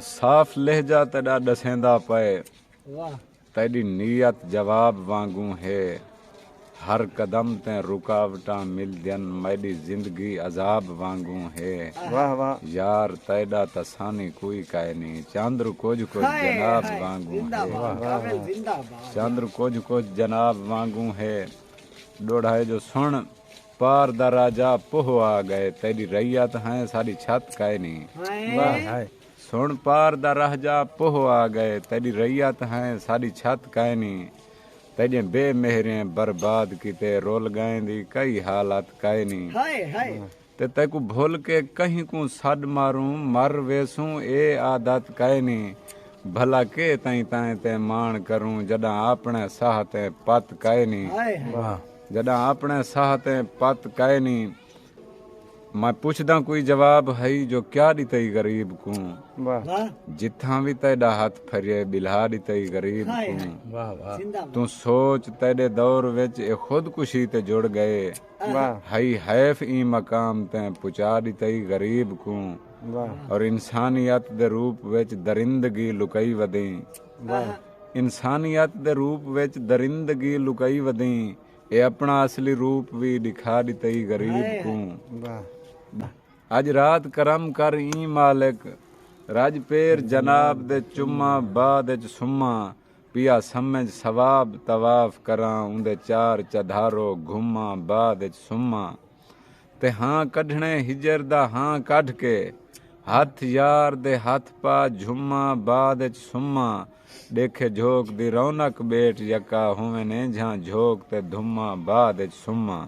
साफ़ लहजा तेरा दसेंदा पए वाह तेरी नीयत जवाब वांगू है हर कदम ते रुकावटां मिलदियन मेरी जिंदगी अजाब वांगू है वाह वाह यार तेरा तसानी कोई काए नहीं चंद्र कुछ जनाब वांगू है काबिल जिंदाबाद चंद्र कुछ जनाब वांगू है डोढ़ाए जो सुन पार दा राजा पोह आ गए तेरी रैयत है सारी छत काए नहीं वाह हाय सुन पार दा राजा पोह आ गए तेरी रैयत है सारी छत काए नहीं तेजे बेमेहरें बर्बाद किते रोल गए दी कई हालात काए नहीं हाय हाय ते तेकू भूल के कहीं को सड मारूं मर वेसूं ए आदत काए नहीं भला के ताई ताए ते मान करूं जडा अपने साह ते पत काए नहीं हाय वाह जडा अपने साह ते पत काए नहीं मैं पुछदा कोई जवाब है जो क्या दितई गरीब को वाह वाह जिथा भी तेरा हाथ फरिए बिल्हा दितई गरीब हाय को वाह वाह जिंदाबाद तू सोच तेरे दौर विच ए खुदकुशी ते जुड़ गए वाह हई हैफ ई मकाम ते पुचा दितई गरीब को वाह और इंसानियत दे रूप विच दरिंदगी लुकई वदई वाह इंसानियत दे रूप विच दरिंदगी लुकई वदई ए अपना असली रूप भी दिखा दितई गरीब को वाह अज रात करम कर ई मालिक रज पेर जनाब दे चुम्मा बाद च सुम्मा पिया समझ सवाब तवाफ करां उंदे चार चधारो घुम्मा बाद च सुम्मा ते हां कढणे हिजर दा हां कढ के हथ यार दे हथ पा झुम्मा बाद च सुम्मा देखे झोक दी रौनक बेट यका हुवे ने झां झोक ते धुम्मा बाद च सुम्मा